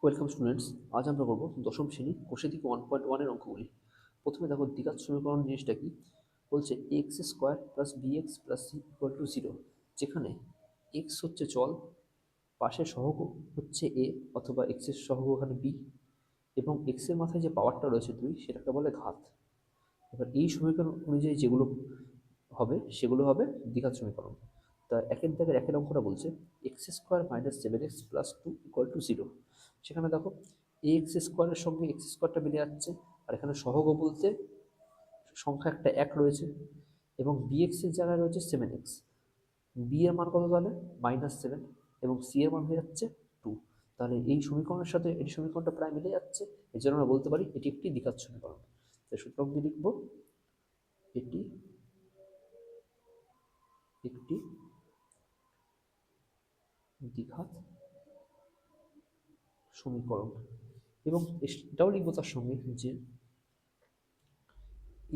Welcome students. আজ আমরা করব দশম শ্রেণী কোষে থেকে 1.1 অঙ্কগুলি। প্রথমে দেখো দ্বিঘাত সমীকরণ জিনিসটা কি বলছে, x square plus b x plus c equal to 0, যেখানে এক্স হচ্ছে চল, পাশে সহগ হচ্ছে এ অথবা এক্সের সহগ ওখানে বি, এবং এক্সের মাথায় যে পাওয়ারটা রয়েছে 2 সেটাকে বলে ঘাত। এবার এই সমীকরণ অনুযায়ী যেগুলো হবে সেগুলো হবে দ্বিঘাত সমীকরণ। তা একের দাগের একের অঙ্কটা বলছে x square minus 7x plus 2 equal to 0। সেখানে দেখো এ এক্স স্কোয়ারের সঙ্গে এক্স স্কোয়ারটা মিলে যাচ্ছে, আর এখানে সহগ বলতে সংখ্যা একটা 1 রয়েছে, এবং বিএক্স এর জায়গায় রয়েছে 7x। বি এর মান কত তাহলে -7, এবং সি এর মান হয়ে যাচ্ছে 2। তাহলে এই সমীকরণের সাথে এই সমীকরণটা প্রায় মিলে যাচ্ছে, এই জন্য আমরা বলতে পারি এটি একটি দ্বিঘাত সমীকরণ। তাই সূত্রটি লিখব, এটি একটি দ্বিঘাত সমীকরণ। এবং এটাও লিখবো তার সঙ্গে যে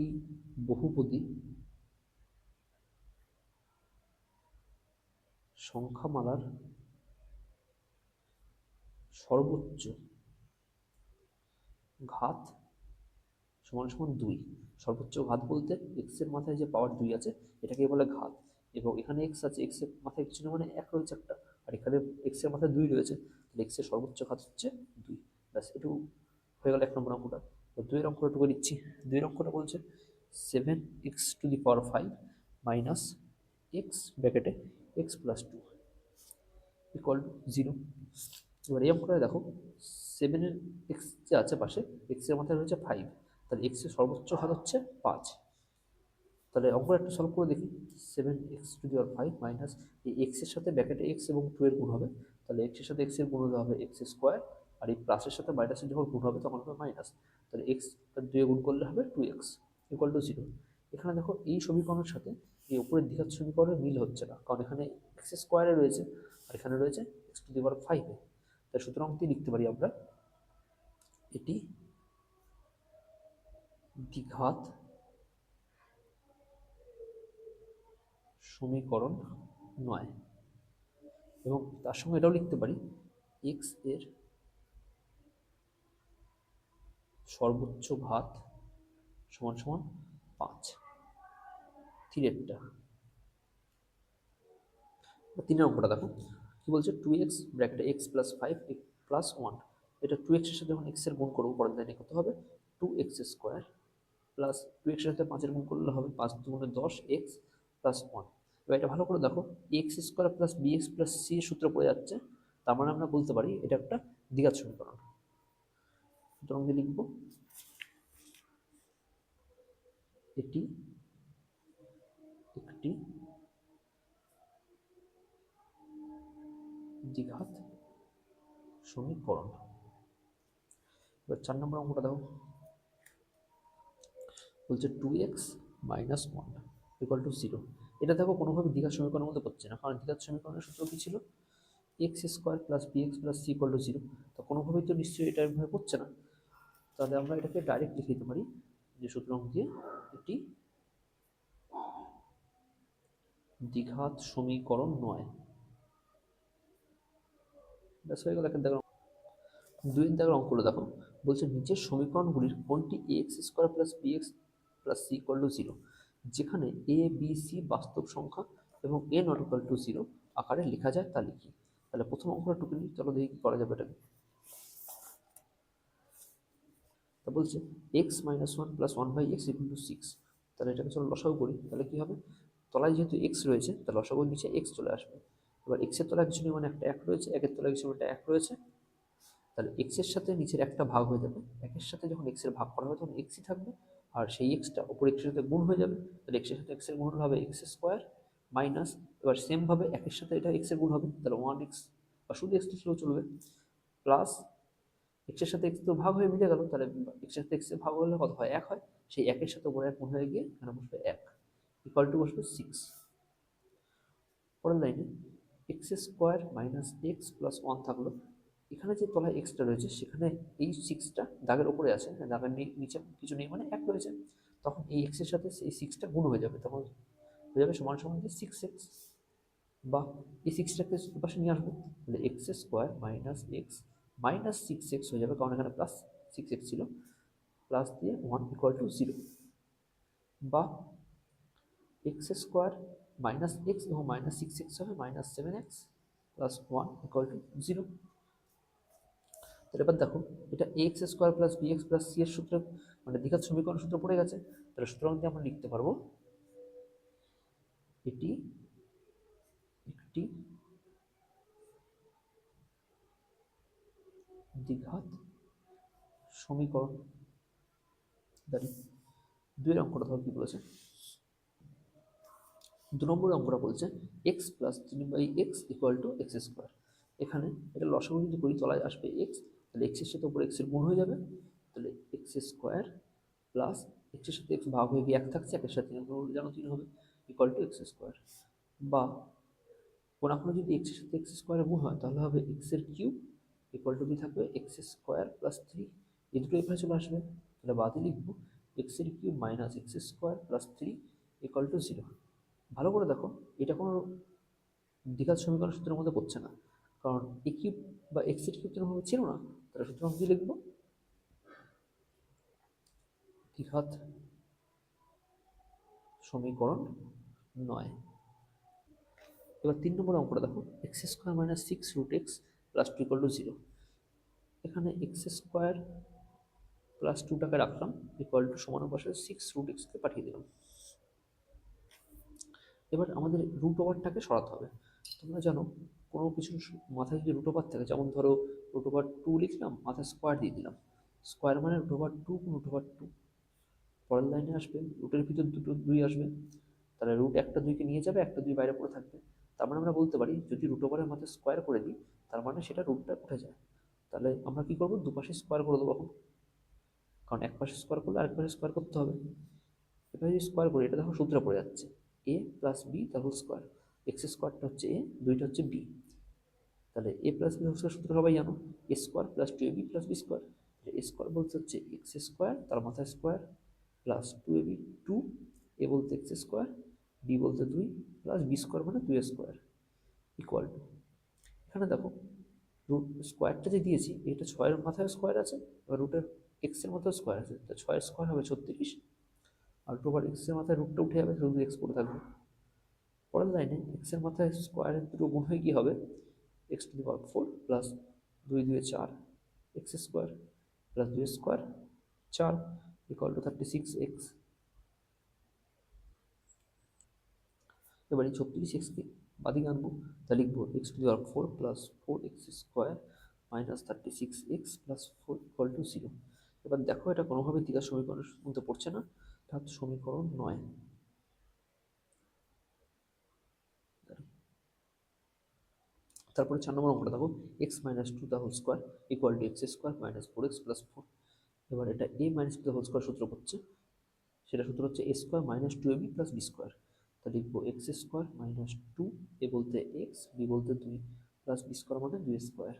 এই বহুপদী সংখ্যামালার সর্বোচ্চ ঘাত সমান সমান 2। সর্বোচ্চ ঘাত বলতে এক্স এর মাথায় যে পাওয়ার 2 আছে এটাকে বলে ঘাত, এবং এখানে এক্স আছে, এক্স এর মাথায় কিছু না মানে 1 রয়েছে একটা, আর এখানে এক্স এর মাথায় 2 রয়েছে, তাহলে এক্স এর সর্বোচ্চ ঘাত হচ্ছে 2। ব্যাস, এটু হয়ে গেল 1 নম্বর অঙ্কটা। তো 2 এর অঙ্কটা টুকু দিচ্ছি। 2 এর অঙ্কটা বলছে 7x⁵ মাইনাস এক্স ব্র্যাকেটে এক্স প্লাস 2 ইকুয়াল টু 0। এবার এই অঙ্কটা দেখো, 7 এর এক্স যে আছে পাশে, এক্স এর মাথায় রয়েছে 5, তাহলে এক্স এর সর্বোচ্চ ঘাত হচ্ছে 5। তাহলে অঙ্কটা একটু সলভ করে দেখি। 7x⁵ মাইনাস এই এক্স এর সাথে ব্র্যাকেটে এক্স এবং 2 এর গুণ হবে, তাহলে এক্স এর সাথে এক্স এর গুণ হলে হবে এক্স স্কোয়ার, আর এই প্লাসের সাথে মাইনাসের যখন গুণ হবে তখন হবে মাইনাস, তাহলে এক্স 2 গুণ করলে হবে 2x ইকুয়াল টু 0। এখানে দেখো এই সমীকরণের সাথে এই উপরের দ্বিঘাত সমীকরণের মিল হচ্ছে না, কারণ এখানে এক্স স্কোয়ারে রয়েছে আর এখানে রয়েছে x⁵। তাই সুতরাং লিখতে পারি আমরা, এটি দ্বিঘাত সমীকরণ নয়। এবং তার সঙ্গে এটাও লিখতে পারি, এক্স এর সর্বোচ্চ ঘাত সমান সমান 5। তিরেরটা 3 অঙ্কটা দেখো কি বলছে, 2x ব্র্যাকেটে x প্লাস 5 প্লাস 1। এটা 2x এর সাথে যখন x এর গুণ করবো পরের লাইনে কত হবে, 2x স্কোয়ার প্লাস 2x এর সাথে 5 এর গুণ করলে হবে 5 দুগুণে 10x প্লাস 1। এবার এটা ভালো করে দেখো, x square plus b x plus c সূত্র পড়ে যাচ্ছে, তার মানে আমরা বলতে পারি এটা একটা দ্বিঘাত সমীকরণ। সুতরাং লিখব, এটি একটি দ্বিঘাত সমীকরণ। এবার 4 নম্বর অঙ্কটা দেখো, বলছে 2x মাইনাস 1 ইকুয়াল টু 0। এটা দেখো কোনোভাবে দ্বিঘাত সমীকরণের মধ্যে পড়ছে না, কারণ দ্বিঘাত সমীকরণের সূত্র কি ছিল, x square plus b x plus c equal to 0। তো কোনোভাবেই তো নিশ্চয়ই এটা এভাবে পড়ছে না, তাহলে আমরা এটাকে ডাইরেক্ট লিখে দিতে পারি যে সূত্র দিয়ে এটি দ্বিঘাত সমীকরণ নয়। ব্যাস হয়ে গেল একের দাগের। 2 এর দাগের অঙ্কগুলো দেখো, বলছে নিচের সমীকরণগুলির কোনটি x square plus b x plus c equal to 0, যেখানে এ বি সি বাস্তব সংখ্যা এবং এ নট ইকুয়াল টু 0 আকারে লেখা যায় তা লিখি। তাহলে প্রথম অঙ্কটা টুকু নিই, চলো দেখি কি করা যাবে এটাকে। তা বলছে x minus 1 plus 1/x equal to 6। তাহলে এটাকে চলো লসাগু করি, তাহলে কি হবে, তলায় যেহেতু এক্স রয়েছে তাহলে লসাগুর নিচে এক্স চলে আসবে। এবার এক্সের তলায় কিছু নেই মানে একটা 1 রয়েছে, একের তলায় কিছু একটা 1 রয়েছে, তাহলে এক্স এর সাথে নিচের একটা ভাগ হয়ে যাবে, একের সাথে যখন এক্স এর ভাগ করা হবে তখন এক্সই থাকবে, আর সেই এক্সটা উপর এক্সের সাথে গুণ হয়ে যাবে, তাহলে এক্সের সাথে এক্সের গুণ হবে এক্স স্কোয়ার মাইনাস, এবার সেম ভাবে একের সাথে এটা এক্সের গুণ হবে, তাহলে 1x বা শুধু এক্স লিখলেও চলবে, প্লাস এক্সের সাথে এক্স তো ভাগ হয়ে মিলে গেল, তাহলে এক্সের সাথে এক্সের ভাগ হলে কত হয়, 1 হয়, সেই একের সাথে উপরে 1 গুণ হয়ে গিয়ে এখানে বসবে 1 ইকুয়াল টু বসবে 6। পরের লাইনে x square minus x plus 1 থাকলো, এখানে যে তলায় এক্সটা রয়েছে সেখানে এই 6টা দাগের উপরে আছে, দাগের নিচে কিছু নেই মানে 1 রয়েছে, তখন এই এক্সের সাথে এই 6টা গুণ হয়ে যাবে, তখন হয়ে যাবে সমান সমান 6x, বা এই 6টাকে পাশে নিয়ে আসবো, তাহলে x square minus x minus six x হয়ে যাবে, কারণ এখানে প্লাস সিক্স এক্স ছিল, প্লাস দিয়ে ওয়ান ইকুয়াল টু জিরো, বা এক্স স্কোয়ার মাইনাস এক্স এবং মাইনাস সিক্স এক্স হবে minus seven x plus one equal to zero. তাহলে এবার দেখো, এটা a x square plus b x plus c এর সূত্রে, মানে দ্বিঘাত সমীকরণ সূত্র পড়ে গেছে। তাহলে সুতরাং দিয়ে আমরা লিখতে পারবো এটি একটি দ্বিঘাত সমীকরণ। দাঁড়িয়ে দুই অঙ্কটা ধর কি বলেছে, দু নম্বর অঙ্কটা বলছে x plus three by x equal to x square. এখানে এটা লসাগু যদি করি তলায় আসবে এক্স, তাহলে এক্সের সাথে উপরে এক্সের গুণ হয়ে যাবে, তাহলে এক্স স্কোয়ার প্লাস এক্সের সাথে এক্স ভাগ হয়ে গিয়ে এক থাকছে, একের সাথে যেন তিন হবে, ইকুয়াল টু এক্স স্কোয়ার। বা কোনো যদি এক্সের সাথে এক্স স্কোয়ারের গুণ হয় তাহলে হবে এক্সের কিউব ইকুয়াল টু কি থাকবে এক্স স্কোয়ার প্লাস থ্রি, এই দুটো এখানে চলে আসবে। তাহলে বাদে লিখবো এক্সের cube minus x square plus three equal to zero. ভালো করে দেখো, এটা কোনো দ্বিঘাত সমীকরণ সূত্রের মধ্যে পড়ছে না, কারণ এ কিউব বা এক্স এর কিউব যেরকমভাবে ছিল না, তাহলে সুতরাং কি লিখবো, দ্বিঘাত সমীকরণ নয়। এবার তিন নম্বর অঙ্কটা দেখো, x square minus six root x plus two equal to zero. এখানে এক্স স্কোয়ার প্লাস টুটাকে রাখলাম, ইকুয়াল টু সমান পাশে সিক্স রুট এক্সকে পাঠিয়ে দিলাম। এবার আমাদের রুট ওভারটাকে সরাতে হবে। তোমরা জানো কোনো কিছু মাথায় যদি রুট ওভার থাকে, যেমন ধরো রুট ওভার টু লিখলাম, মাথায় স্কোয়ার দিয়ে দিলাম, স্কোয়ার মানে root over two root over two, পরের লাইনে আসবে রুটের ভিতর দুটো দুই আসবে, তাহলে রুট একটা দুইকে নিয়ে যাবে, একটা দুই বাইরে পড়ে থাকবে। তার মানে আমরা বলতে পারি যদি রুট ওভারের মাথায় স্কোয়ার করে দিই, তার মানে সেটা রুটটা উঠে যায়। তাহলে আমরা কি করবো, দুপাশে স্কোয়ার করে দেবো এখন, কারণ এক পাশে স্কোয়ার করলে আরেক পাশে স্কোয়ার করতে হবে। এবার যদি স্কোয়ার করি, এটা দেখো সূত্রে পড়ে যাচ্ছে এ প্লাস বি তার হোল স্কোয়ার, এক্স স্কোয়ারটা হচ্ছে এ, দুইটা হচ্ছে বি, তাহলে a plus B whole square সূত্র সবাই জানো, এ square plus two a b plus b square. A square বলতে হচ্ছে এক্স স্কোয়ার তার মাথায় square plus two a B two, a বলতে এক্স স্কোয়ার, বি বলতে দুই, প্লাস বি স্কোয়ার মানে দুই স্কোয়ার ইকুয়াল টু, এখানে দেখো রুট স্কোয়ারটা যে দিয়েছি এটা ছয়ের মাথায় স্কোয়ার আছে, এবার রুটের এক্সের মাথায় স্কোয়ার আছে, তো ছয়ের স্কোয়ার হবে 36, আর টু আবার এক্সের মাথায় রুটটা উঠে যাবে, শুধু এক্স পড়ে থাকবে। পরের লাইনে এক্সের মাথায় স্কোয়ারের দুটো গুণ হয়ে গিয়ে হবে x to the power four plus দুই দুয়ে চার এক্স স্কোয়ার প্লাস দুই স্কোয়ার চার ইকুয়াল টু 36x। এবার এই 36xকে বাদিকে আনবো, তা লিখবো x to the power four plus four x square minus 36x plus four equal to zero. এবার দেখো এটা কোনোভাবে দ্বিঘাত সমীকরণের মধ্যে পড়ছে না, অর্থাৎ সমীকরণ নয়। তারপরে চার নম্বর অঙ্কটা দেখো, x minus two the whole square equal to x square minus four x plus four. এবার এটা a minus two the whole square সূত্র করছে, সেটা সূত্র হচ্ছে a square minus two a b plus b square. তা লিখবো x square minus two, a বলতে এক্স, বি বলতে দুই, প্লাস বি স্কোয়ার মানে দুই square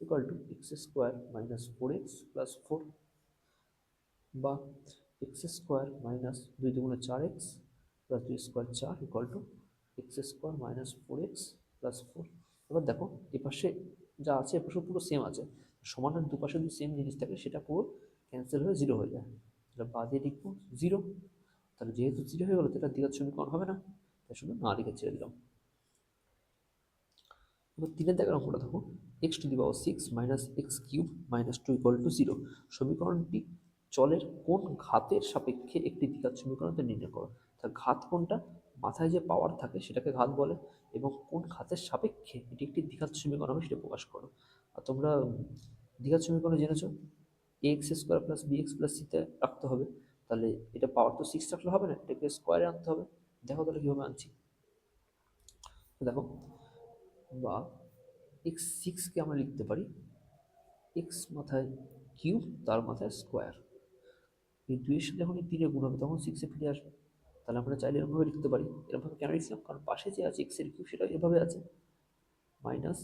equal to x square minus four x plus four, বা এক্স স্কোয়ার মাইনাস দুই দুগুণে চার এক্স প্লাস দুই স্কোয়ার চার equal to x square minus four x plus four. এবার দেখো এপাশে যা আছে এপাশে পুরো সেম আছে, সমানের দুপাশে যদি সেম জিনিস থাকে সেটা পুরো ক্যান্সেল হয়ে জিরো হয়ে যায়, তাহলে বাদে লিখবো জিরো। তাহলে যেহেতু জিরো হয়ে গেলো তো এটা দ্বিঘাত সমীকরণ হবে না, তাই শুধু না লিখে ছেড়ে দিলাম। এবার তিনের দাগের অঙ্কটা দেখো, x to the power six minus x cube minus two equal to zero. সমীকরণটি চলের কোন ঘাতের সাপেক্ষে একটি দ্বিঘাত সমীকরণতে নির্ণয় করো। তার ঘাত কোনটা, মাথায় যে পাওয়ার থাকে সেটাকে ঘাত বলে, এবং কোন ঘাতের সাপেক্ষে এটি একটি দ্বিঘাত সমীকরণ হবে সেটা প্রকাশ করো। আর তোমরা দ্বিঘাত সমীকরণ জেনেছো a x square plus b x plus সিতে রাখতে হবে, তাহলে এটা পাওয়ার তো সিক্স রাখলে হবে না, এটাকে স্কোয়ারে আনতে হবে। দেখো তাহলে কীভাবে আনছি, দেখো, বা এক্স সিক্সকে আমরা লিখতে পারি এক্স মাথায় কিউব তার মাথায় স্কোয়ার, এই দুইয়ের সাথে যখন এই তিনে গুণ হবে তখন সিক্সে ফিরে আসবে। তাহলে আমরা চাইলে এরকমভাবে লিখতে পারি, এরকমভাবে কেন লিখছিলাম, কারণ পাশে যে আছে এক্সের কিউব সেটা এভাবে আছে minus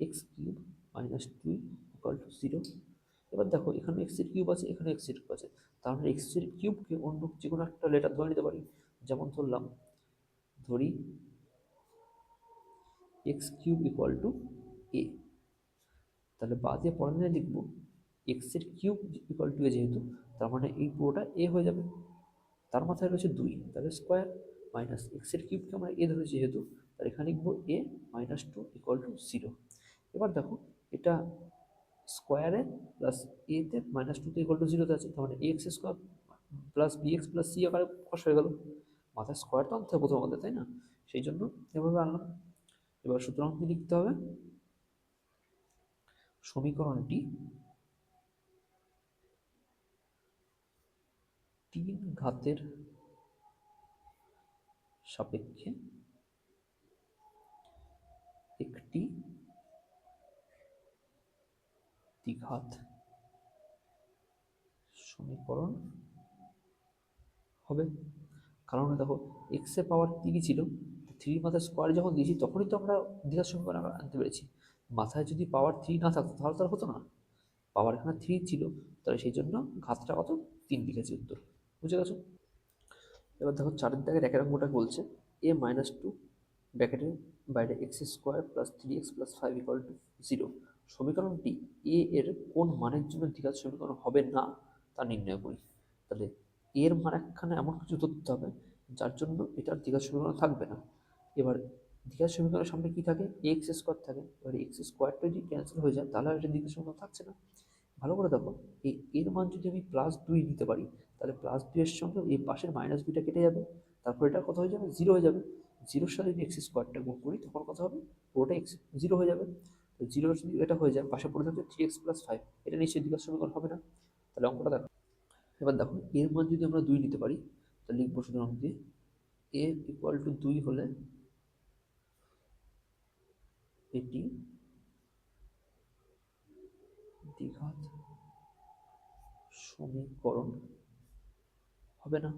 x cube minus two equal to zero. এবার দেখো এখানে এক্সের কিউব আছে, এখানে এক্সের কিউব আছে, তার মানে এক্সের কিউবকে অন্য যে কোনো একটা লেটার ধরে নিতে পারি, যেমন ধরলাম, ধরি এক্স কিউব ইকুয়াল টু এ, তাহলে বা দিয়ে পরের লাইনে লিখবো এক্সের কিউব ইকুয়াল টু এ, যেহেতু তার মানে এই পুরোটা এ হয়ে যাবে, তার মাথায় রয়েছে 2, তাহলে স্কোয়ার মাইনাস এক্সের কিউবকে আমরা এ ধরেছি যেহেতু, তাহলে এখানে লিখবো এ মাইনাস 2 ইকুয়াল টু 0। এবার দেখো এটা স্কোয়ারে প্লাস এতে মাইনাস 2 তে ইকুয়াল টু 0তে আছে, তার মানে x square plus b x plus c আকারে প্রকাশ হয়ে গেল। মাথায় স্কোয়ার তো আনতে হবে প্রথম আমাদের, তাই না? সেই জন্য এভাবে আনলাম। এবার সুতরাং কি লিখতে হবে, সমীকরণটি 3 ঘাতের সাপেক্ষে একটি দ্বিঘাত সমীকরণ হবে। কারণ দেখো এক্স এর পাওয়ার 3 ছিল, 3 মাথায় স্কোয়ার যখন দিয়েছি তখনই তো আমরা দ্বিঘাত সমীকরণ আনতে পেরেছি। মাথায় যদি পাওয়ার 3 না থাকতো তাহলে তো আর হতো না, পাওয়ার এখানে 3 ছিল, তাহলে সেই জন্য ঘাতটা কত 3 লিখেছি উত্তর। বুঝে গেছো? এবার দেখো 4 দাগের 1 অঙ্কটা বলছে এ মাইনাস 2 ব্র্যাকেটের বাইরে x square plus 3x plus 5 equal to 0, সমীকরণটি এ এর কোন মানের জন্য দ্বিঘাত সমীকরণ হবে না তা নির্ণয় করি। তাহলে এর মান একখানে এমন কিছু ধরতে হবে যার জন্য এটার দ্বিঘাত সমীকরণ থাকবে না। এবার দ্বিঘাত সমীকরণের সামনে কি থাকে, এক্স স্কোয়ার থাকে, এবার এক্স স্কোয়ারটা যদি ক্যান্সেল হয়ে যায় তাহলে আর এটা দ্বিঘাত সমীকরণ থাকছে না। ভালো করে দেখো, এর মান যদি আমি +2 নিতে পারি তাহলে +2 এর সঙ্গে এই পাশের -2টা কেটে যাবে, তারপর এটা কত হয়ে যাবে, 0 হয়ে যাবে। 0-এর সাথে যদি এক্স স্কোয়ারটা গুণ করি তখন কত হবে, পুরোটা এক্স 0 হয়ে যাবে। তো 0 যদি এটা হয়ে যায়, পাশে পড়ে থাকবে 3x + 5, এটা নিশ্চয়ই দ্বিঘাত সমীকরণ হবে না। তাহলে অঙ্কটা দেখো, এবার দেখো এর মান যদি আমরা 2 নিতে পারি তাহলে লিখবো সুতরাং দিয়ে a ইকুয়াল টু 2 হলে এটি দ্বিঘাত সমীকরণ হবে না।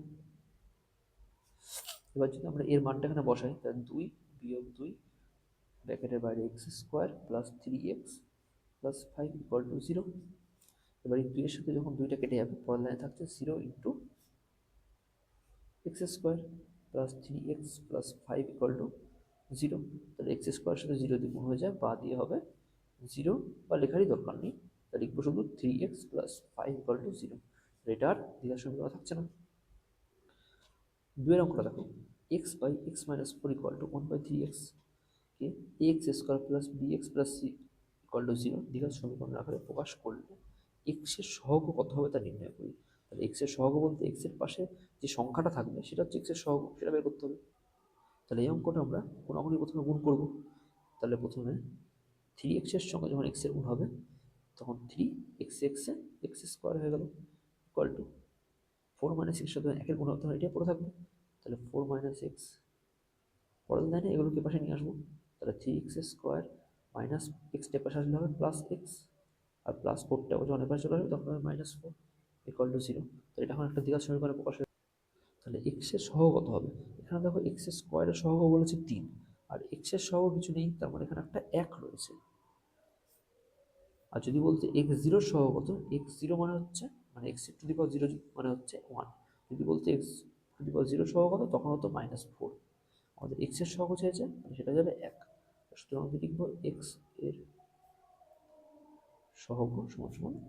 এবার যদি আমরা এর মানটা এখানে বসাই তাহলে 2 বিয়োগ 2 ব্র্যাকেটের বাইরে x square plus 3x plus 5 equal to 0। এবার এই 2 এর সাথে যখন 2টা কেটে যাবে পরের লাইনে থাকছে 0 into x square plus 3x plus 5 equal to 0। তাহলে এক্স স্কোয়ার সাথে 0 দিয়ে গুণ হয়ে যায়, বা দিয়ে হবে 0, বা লেখারই দরকার নেই, তাহলে লিখবো শুধু 3x প্লাস 5 ইকুয়াল টু 0। এটা আর দ্বিঘাত সমীকরণ থাকছে না। 2 এর অঙ্কটা দেখো x by x minus 4 equal to 1/3x কে x square plus bx plus c equal to 0 দ্বিঘাত সমীকরণ আকারে প্রকাশ করলে এক্স এর সহগ কত হবে তা নির্ণয় করি। তাহলে এক্স এর সহগ বলতে এক্স এর পাশে যে সংখ্যাটা থাকবে সেটা হচ্ছে এক্স এর সহগ, সেটা বের করতে হবে। তাহলে এই অঙ্কটা আমরা কোনাকুনি প্রথমে গুণ করব। তাহলে প্রথমে 3x এর সঙ্গে যখন এক্স এর গুণ হবে তখন 3x এক্স স্কোয়ার হয়ে গেল ইকুয়াল টু 4 মাইনাস এক্স সাথে একের গুণ হবে, এটাই পড়ে থাকবে। তাহলে 4 মাইনাস এক্স, পরের লাইনে এগুলোকে পাশে নিয়ে আসবো, তাহলে 3x স্কোয়ার মাইনাস এক্সটা পাশে আসলে হবে প্লাস এক্স, আর প্লাস 4টা যখন এপাশে চলে আসবে তখন হবে -4 ইকুয়াল টু 0। তো এটা এখন একটা দ্বিঘাত সমীকরণে প্রকাশ হবে। তাহলে এক্স এর সহগ কত হবে, এখানে দেখো এক্স স্কোয়ারের সহগ বলেছে 3, আর এক্স এর সহগ কিছু নেই, তার মানে এখানে একটা 1 রয়েছে। আর যদি বলতে এক্স জিরোর সহগ কত, এক্স জিরো মানে হচ্ছে মানে এক্স টু দি পাওয়ার 0 মানে হচ্ছে 1, যদি বলতে এক্স টু দি পাওয়ার 0 সহগ কত তখন হতো -4। আমাদের এক্স এর সহগ চেয়েছে মানে সেটা যাবে 1, সুতরাং আমি লিখবো এক্স এর সহগ সমান সমান 1।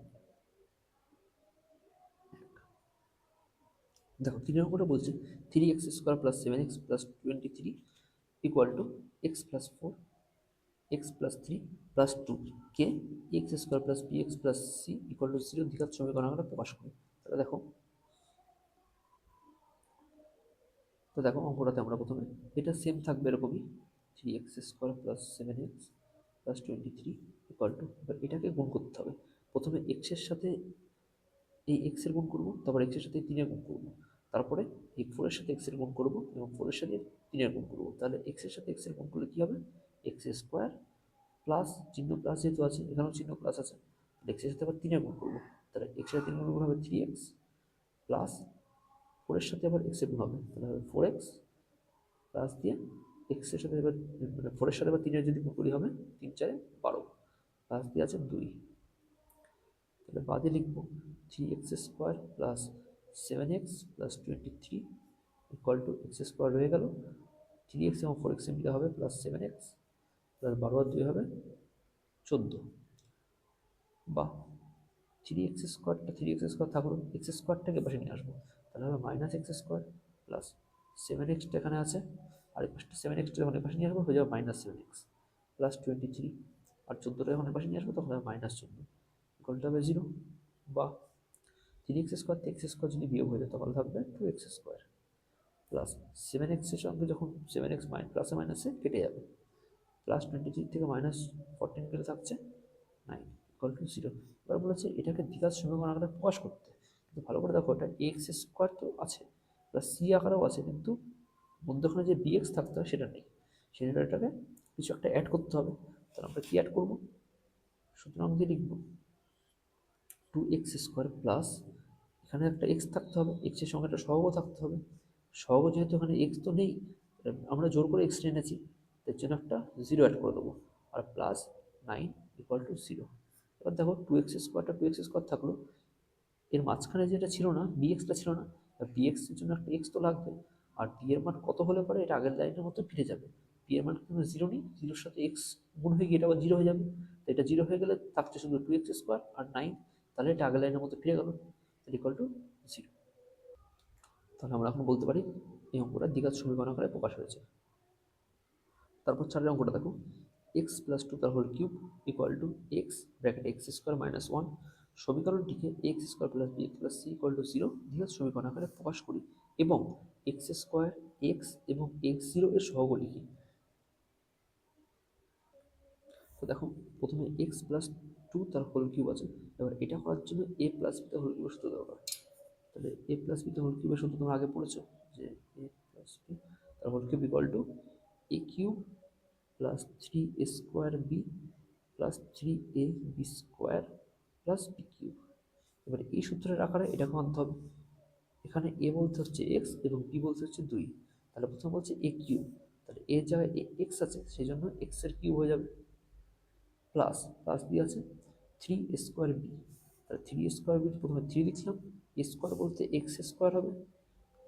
দেখো 3 অঙ্কটা বলছে 3x square plus 7x plus 23 equal to x plus 4 x plus 3 plus 2 কে x square plus b x plus c equal to 0 দ্বিঘাত সমীকরণ আমরা প্রকাশ করি। তাহলে দেখো, তো দেখো অঙ্কটাতে আমরা প্রথমে এটা সেম থাকবে এরকমই 3x square plus 7x plus 23 equal two, এবার এটাকে গুণ করতে হবে। প্রথমে এক্স এর সাথে এই এক্স এর গুণ করবো, তারপর এক্স এর সাথে 3 এর গুণ করবো, তারপরে এই 4 এর সাথে এক্স এর গুণ করবো এবং 4 এর সাথে 3 এর গুণ করবো। তাহলে এক্স এর সাথে এক্স এর গুণ করলে কি হবে, এক্স স্কোয়ার প্লাস চিহ্ন প্লাস যেহেতু আছে এখানেও চিহ্ন প্লাস আছে, এক্স এর সাথে আবার 3 এর গুণ করবো, তাহলে এক্স এর 3 গুণ হবে 3x প্লাস 4 এর সাথে আবার এক্স এর গুণ হবে, তাহলে হবে 4x প্লাস দিয়ে এক্স এর সাথে এবার মানে 4 এর সাথে আবার 3 এর যদি গুণ করি হবে 3 × 4 = 12 প্লাস দিয়ে আছে 2। তাহলে বাদে লিখবো 3x square plus 7x plus 23 equal to x square হয়ে গেল, 3x এবং 4x মিলে হবে প্লাস 7x প্লাস 12 আর 2 হবে 14। বা থ্রি এক্স স্কোয়ার থাকলো, এক্স স্কোয়ারটাকে পাশে নিয়ে আসবো, তাহলে হবে minus x square plus 7x এখানে আছে, আর এই পাশটা 7x যখন এর পাশে নিয়ে আসবো হয়ে যাবে -7x প্লাস 23, আর 14টা যখন এর পাশে নিয়ে আসবো তখন হবে -14, ইকুয়ালটা হবে 0। বা 3x² থেকে x² যদি বিয়োগ হয়ে যায় তাহলে থাকবে 2x² প্লাস 7x এর সঙ্গে যখন 7x প্লাসে মাইনাসে কেটে যাবে, প্লাস 23 থেকে -14 গেলে থাকছে 9 ইকুয়াল টু 0। এবার বলেছে এটাকে দ্বিঘাত সমীকরণ আকারে প্রকাশ করতে, কিন্তু ভালো করে দেখো এটা x² তো আছে প্লাস c আকারেও আছে, কিন্তু মধ্যখানে যে bx থাকতে হয় সেটা নেই, সেটা এটাকে কিছু একটা অ্যাড করতে হবে। তাহলে আমরা কি অ্যাড করবো? সুতরাং দিয়ে লিখবো 2x² প্লাস এখানে একটা এক্স থাকতে হবে, এক্সের সঙ্গে একটা সহগ থাকতে হবে, সহগ যেহেতু এখানে এক্স তো নেই, আমরা জোর করে এক্স এনেছি, তার জন্য একটা 0 অ্যাড করে দেবো, আর প্লাস 9 ইকুয়াল টু 0। এবার দেখো 2x² থাকলো, এর মাঝখানে যেটা ছিল না বিএক্সটা ছিল না, বিএক্স এর জন্য একটা এক্স তো লাগবে, আর বি এর মান কত হলে পরে এটা আগের লাইনের মতো ফিরে যাবে, বি এর মান কিন্তু 0 নেই, 0-এর সাথে এক্স গুণ হয়ে গিয়ে এটা আবার 0 হয়ে যাবে, তো এটা 0 হয়ে গেলে থাকছে শুধু 2x² আর 9, তাহলে এটা আগের লাইনের মতো ফিরে গেল, ইকুয়াল টু 0। তাহলে আমরা এখন বলতে পারি এই অঙ্কটা দ্বিঘাত সমীকরণ আকারে প্রকাশ হয়েছে। তারপর 4 অঙ্কটা দেখো, এক্স প্লাস 2 তার whole cube equal to x bracket x² minus 1, সমীকরণটিকে x² plus bx plus c equal to 0 দ্বিঘাত সমীকরণ আকারে প্রকাশ করি এবং x² x এবং x0 এর সহগ লিখি। তো দেখো প্রথমে এক্স প্লাস 2 তার হোল কিউব আছে, এবার এটা করার জন্য a প্লাস b তার হোল কিউবের সূত্র দরকার, তাহলে a প্লাস b তার হোল কিউবের সূত্র তোমরা আগে পড়েছো যে a প্লাস b তার whole cube equal to a cube plus 3a² b plus 3ab² plus b cube. এবার এই সূত্রের আকারে এটাকে আনতে হবে, এখানে a বলতে হচ্ছে x এবং b বলতে হচ্ছে 2, তাহলে প্রথমে বলছে a কিউব, তাহলে এর জায়গায় x আছে সেই জন্য x এর কিউব হয়ে যাবে, প্লাস প্লাস দিয়ে আছে 3a² b, তাহলে 3a² b প্রথমে 3 লিখলাম, a² বলতে x² হবে,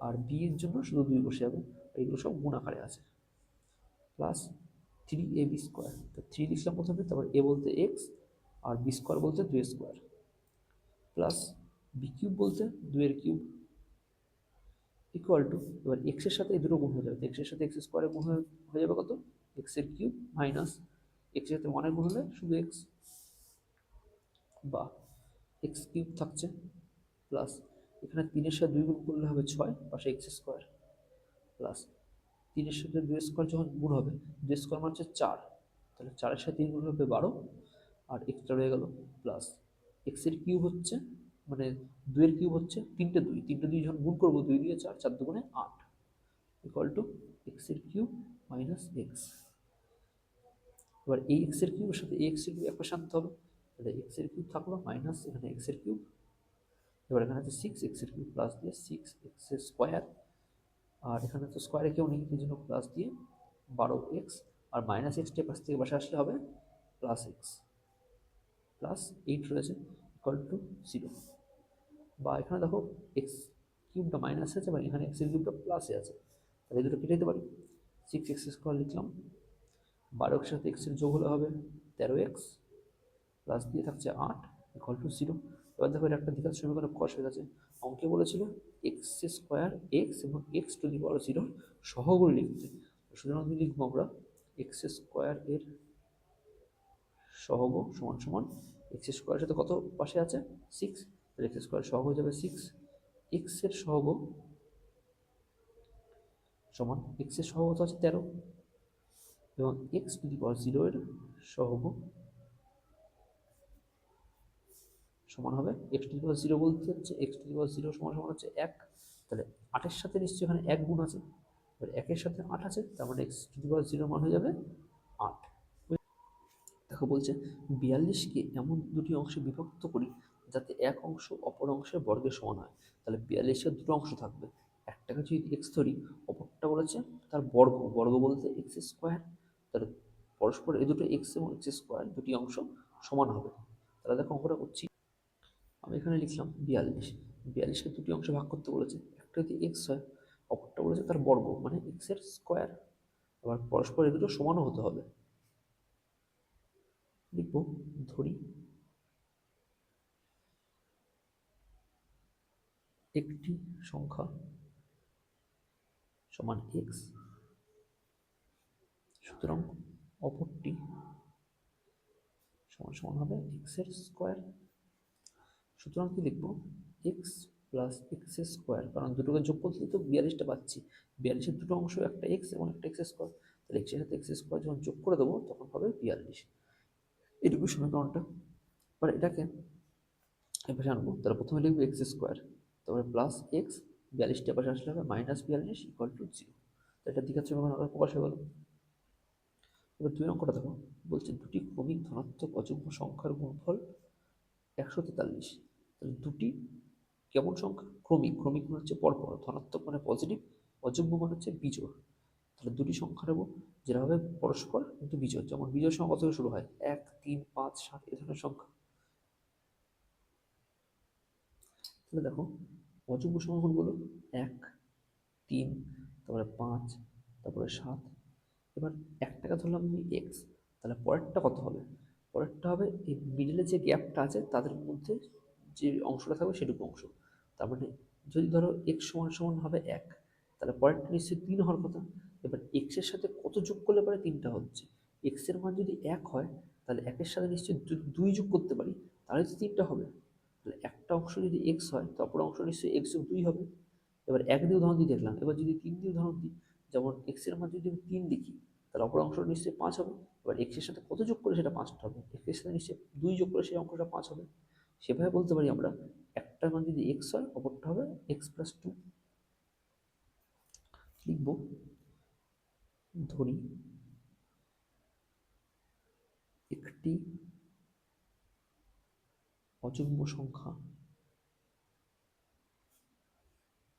আর b এর জন্য শুধু 2 বসে যাবে, এইগুলো সব গুণ আকারে আছে, প্লাস 3ab², তো 3 লিখলাম প্রথমে, তারপর a বলতে x আর b² বলতে 2a², প্লাস b কিউব বলতে 2 এর কিউব ইকুয়াল টু, এবার x এর সাথে এই দুটো গুণ হয়ে যাবে, x এর সাথে x² গুণ হয়ে যাবে কত, x এর কিউব মাইনাস x এর সাথে 1 এর গুণ হলে শুধু x, বা x কিউব থাকছে প্লাস এখানে 3 এর সাথে 2 গুণ করলে হবে 6 পাশে x² প্লাস 3 এর সাথে 2 যখন গুণ হবে 2 মানে হচ্ছে 4, তাহলে 4 এর সাথে 3 গুণ হবে 12 আর এক্সট্রা রয়ে গেল, প্লাস x এর কিউব হচ্ছে মানে 2 এর কিউব হচ্ছে 3টে 2 যখন গুণ করবো 2 দিয়ে 4, 4 দুগুণে 8 ইকুয়াল টু x এর কিউব মাইনাস x। এবার এই x এর কিউবের সাথে এই x এর কিউব একপাশে আনতে হবে, তাহলে x এর কিউব থাকলো মাইনাস এখানে x এর কিউব, এবার এখানে আছে 6x এর কিউব প্লাস দিয়ে 6x² আর এখানে তো স্কোয়ারে কেউ নেই এই জন্য প্লাস দিয়ে 12x আর মাইনাস এক্স পাশ থেকে পাশে আসলে হবে প্লাস এক্স প্লাস 8 রয়েছে ইকুয়াল টু 0। বা এখানে দেখো এক্স কিউবটা মাইনাসে আছে বা এখানে এক্স এর কিউবটা প্লাসে আছে, তাহলে এই দুটো কেটে দিতে পারি, 6x² লিখলাম, 12 এর সাথে এক্স এর যোগ হলে হবে 13x প্লাস দিয়ে থাকছে 8 ইকুয়াল টু 0। এবার দেখো এটা একটা দ্বিঘাত সমীকরণ প্রকাশ হয়ে গেছে, অঙ্কে বলেছিল x² x এবং x⁻0 সহগুণ লিখতে, সুতরাং লিখবো আমরা x² এর সহগ সমান সমান x² এর সাথে কত পাশে আছে 6, তাহলে x² সহগ হয়ে যাবে 6, x এর সহগ সমান x এর সহগ তো আছে 13 এবং x⁻0 এর সহগ সমান হবে x⁻0 বলতে হচ্ছে x⁻0 সমান সমান হচ্ছে 1, তাহলে 8 এর সাথে নিশ্চয়ই এখানে 1 গুণ আছে, এবার 1 এর সাথে 8 আছে, তার মানে x⁻0 মান হয়ে যাবে 8। দেখো বলছে 42কে এমন দুটি অংশে বিভক্ত করি যাতে এক অংশ অপর অংশের বর্গের সমান হয়, তাহলে 42-এর দুটো অংশ থাকবে, একটাকে যদি এক্স ধরি অপরটা বলেছে তার বর্গ, বর্গ বলতে x², তাহলে পরস্পর এই দুটো এক্স এবং x² দুটি অংশ সমান হবে। তাহলে দেখো অঙ্কটা করছি, আমি এখানে লিখলাম 42কে দুটি অংশে ভাগ করতে বলেছে, একটা যদি এক্স হয় অপরটা বলেছে তার বর্গ মানে এক্স এর স্কোয়ার, আবার পরস্পর এই দুটো সমানও হতে হবে, লিখবো ধরি একটি সংখ্যা সমান এক্স, সুতরাং অপরটি সমান সমান হবে এক্স এর স্কোয়ার। সুতরাং কি লিখবো, এক্স প্লাস এক্স স্কোয়ার, কারণ দুটোকে যোগ করলে তো 42টা পাচ্ছি, 42-এর দুটো অংশ, একটা এক্স এবং একটা এক্স স্কোয়ার, তাহলে এক্সের সাথে এক্স স্কোয়ার যখন যোগ করে দেবো তখন হবে 42। এইটুকু সমীকরণটা। এবার এটাকে এপাশে আনবো, তাহলে প্রথমে লিখবো এক্স স্কোয়ার, তারপরে প্লাস এক্স, 42টা পাশে আসলে হবে -42 ইকুয়াল টু 0। তো এটা দ্বিঘাত সমীকরণ আকারে প্রকাশ হয়ে গেল। এবার 2 অঙ্কটা দেখো, বলছে দুটি ক্রমিক ধনাত্মক অযুগ্ম সংখ্যার গুণফল 143। তাহলে দুটি কেমন সংখ্যা, ক্রমিক, ক্রমিক মানে হচ্ছে পরপর, ধনাত্মক মানে পজিটিভ, অযুগ্ম মানে হচ্ছে বিজোড়। তাহলে দুটি সংখ্যা নেব যেটা হবে পরস্পর কিন্তু বিজোড়, যেমন বিজোড় সংখ্যা কত থেকে শুরু হয়, 1, 3, 5, 7 এই ধরনের সংখ্যা। তাহলে দেখো অযুগ্ম সংখ্যা কোনগুলো, 1, 3, তারপরে 5, তারপরে 7। এবার একটাকে ধরলাম আমি এক্স, তাহলে পরেরটা কত হবে, পরেরটা হবে এই মিডলে যে গ্যাপটা আছে তাদের মধ্যে যে অংশটা থাকবে সেটুকু অংশ। তার মানে যদি ধরো এক্স সমান সমান হবে 1, তাহলে পরেরটা নিশ্চয়ই 3 হওয়ার কথা। এবার এক্সের সাথে কত যোগ করলে পরে 3টা হচ্ছে, এক্সের মান যদি 1 হয় তাহলে 1-এর সাথে নিশ্চয়ই 2 যোগ করতে পারি, তাহলে তো 3টা হবে। তাহলে একটা অংশ যদি এক্স হয় তো অপর অংশ নিশ্চয়ই এক্স যোগ 2 হবে। এবার 1 দিয়ে উদাহরণ দিয়ে দেখলাম, এবার যদি 3 দিয়ে উদাহরণ দিই, যেমন এক্সের মান যদি আমি 3 লিখি তাহলে অপর অংশ নিশ্চয়ই 5 হবে। এবার এক্সের সাথে কত যোগ করে সেটা 5টা হবে, এক্সের সাথে নিশ্চয়ই 2 যোগ করে সেই অঙ্কটা 5 হবে। সেভাবে বলতে পারি আমরা, একটার মান যদি এক্স হয় অপরটা হবে এক্স প্লাস 2। লিখব, ধরি একটি অযুগ্ম সংখ্যা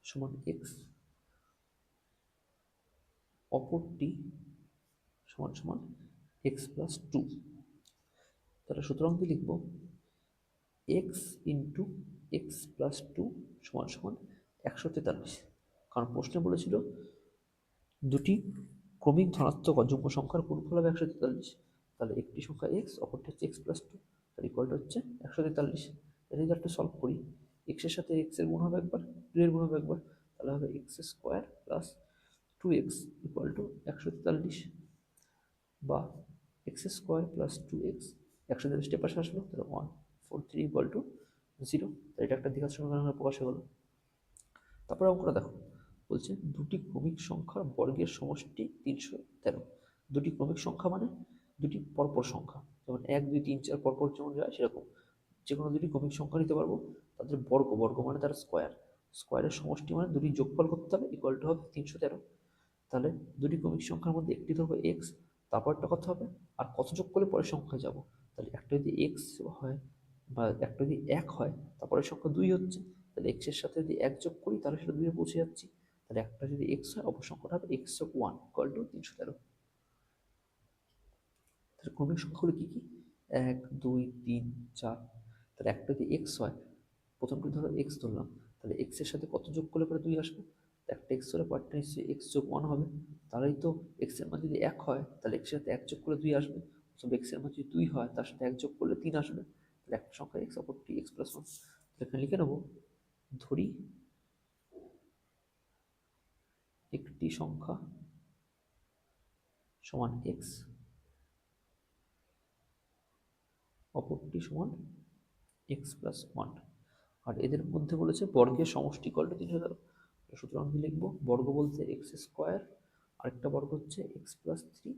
সমান এক্স, অপরটি সমান সমান এক্স প্লাস 2। তাহলে সুতরাং কি লিখব, এক্স ইন্টু এক্স প্লাস 2 সমান সমান 143। কারণ প্রশ্নে বলেছিল দুটি ক্রমিক ধনাত্মক অযুগ্ম সংখ্যার গুণফল হবে 143। তাহলে একটি সংখ্যা এক্স, অপরটি হচ্ছে এক্স প্লাস 2, তার ইকুয়ালটা হচ্ছে 143। এটা যদি একটা সলভ করি, এক্সের সাথে এক্স এর গুণ হবে একবার, 2 এর গুণ হবে একবার, তাহলে হবে x square plus 2x equal to 143, বা এক্স স্কোয়ার প্লাস 2x, 143 পাশে আসলো, তাহলে 143 ইকুয়াল টু 0। তাই এটা একটা দ্বিঘাত সমীকরণ প্রকাশ হয়ে গেল। তারপরে অঙ্কটা দেখো, বলছে দুটি ক্রমিক সংখ্যার বর্গের সমষ্টি 313। দুটি ক্রমিক সংখ্যা মানে দুটি পরপর সংখ্যা, যেমন 1, 2, 3, 4 পরপর যেমন যায় সেরকম যে কোনো দুটি ক্রমিক সংখ্যা নিতে পারবো, তাদের বর্গ, বর্গ মানে তার স্কোয়ার, স্কোয়ারের সমষ্টি মানে দুটি যোগফল করতে হবে, ইকুয়াল টু হবে 313। তাহলে দুটি ক্রমিক সংখ্যার মধ্যে একটি ধরবো এক্স, তারপরটা কত হবে, আর কত যোগ করলে পরের সংখ্যায় যাব। তাহলে একটা যদি এক্স হয় বা একটা যদি 1 হয় তারপরের সংখ্যা 2 হচ্ছে, তাহলে এক্স এর সাথে যদি 1 যোগ করি তাহলে সেটা 2-এ পৌঁছে যাচ্ছি। তাহলে একটা যদি এক্স হয় অপর সংখ্যাটা হবে এক্স যোগ 1 ইকুয়াল টু 313। তাহলে ক্রমিক সংখ্যাগুলো কী কী, 1, 2, 3, 4। তাহলে একটা যদি এক্স হয়, প্রথমটি ধরো এক্স ধরলাম, তাহলে এক্স এর সাথে কত যোগ করলে পরে 2 আসবে, একটা এক্স হলে পরটা নিশ্চয়ই এক্স যোগ 1 হবে। তাহলেই তো এক্স এর মান যদি 1 হয় তাহলে এক্স এর সাথে 1 যোগ করলে 2 আসবে, অথবা এক্স এর মান যদি 2 হয় তার সাথে 1 যোগ করলে 3 আসবে। তাহলে একটা সংখ্যা এক্স, অপরটি এক্স প্লাস 1। এখানে লিখে নেব, ধরি একটি সংখ্যা সমান এক্স, অপরটি সমান এক্স প্লাস 1। আর এদের মধ্যে বলেছে বর্গের সমষ্টি ইকুয়াল টু 313। সুতরাং আমি লিখবো, বর্গ বলতে এক্স স্কোয়ার, আরেকটা বর্গ হচ্ছে এক্স প্লাস 3,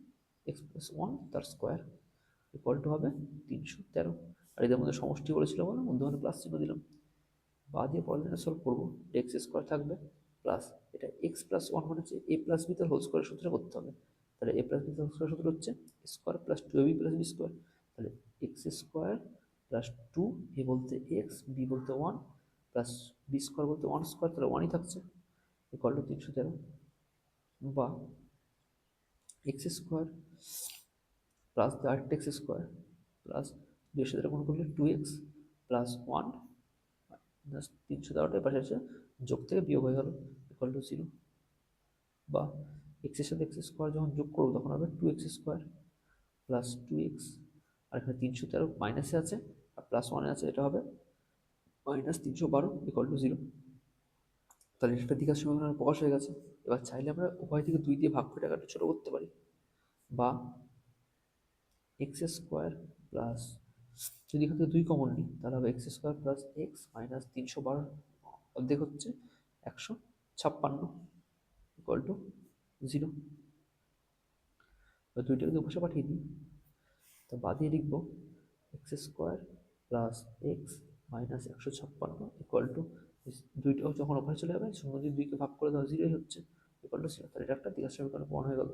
এক্স প্লাস 1 তার স্কোয়ার ইকুয়াল টু হবে 313। আর এদের মধ্যে সমষ্টি বলেছিল বলে মধ্যখানে প্লাস চিহ্ন দিলাম। বা দিয়ে পরের লাইনে সলভ করবো, এক্স স্কোয়ার থাকবে প্লাস এটা এক্স প্লাস 1 মানে হচ্ছে এ প্লাস বি তার হোল স্কোয়ার সূত্রে করতে হবে। তাহলে এ প্লাস বি তার হোল স্কোয়ার সূত্র হচ্ছে square plus 2ab plus b square. তাহলে এক্স স্কোয়ার প্লাস 2, এ বলতে এক্স, বি বলতে 1, প্লাস বি স্কোয়ার বলতে 1 স্কোয়ার, তাহলে 1ই থাকছে ইকুয়াল টু 313। বা এক্স স্কোয়ার প্লাস আরেকটা এক্স স্কোয়ার প্লাস 2 সাথে গুণ করলে 2x প্লাস 1 জাস্ট 313, পাশে আছে যোগ থেকে বিয়োগ হয়ে গেল ইকুয়াল টু 0। বা এক্সের সাথে এক্স স্কোয়ার যখন যোগ করবো তখন হবে 2x স্কোয়ার প্লাস 2x, আর এখানে 313 মাইনাসে আছে আর প্লাস 1 আছে, এটা হবে -312 ইকুয়াল টু 0। তাহলে এটা একটা দ্বিঘাত সমীকরণ প্রকাশ হয়ে গেছে। এবার চাইলে আমরা উভয় থেকে 2 দিয়ে ভাগ করে টাকাটা ছোটো করতে পারি, বা এক্স স্কোয়ার প্লাস, যদি এখান থেকে 2 কমন নিই তাহলে হবে x square plus x minus 312 অর্ধেক হচ্ছে 156 ইকুয়াল টু 0। এবার 2টাকে দুপাশে পাঠিয়ে দিই, তো বাদিয়ে লিখব x square plus x minus 156 equal to, 2টা যখন ওপাশে চলে যাবে 0 দিয়ে 2কে ভাগ করে দেওয়া 0ই হচ্ছে, ইকুয়াল টু 0। তাহলে এটা একটা দ্বিঘাত সমীকরণ প্রমাণ হয়ে গেল।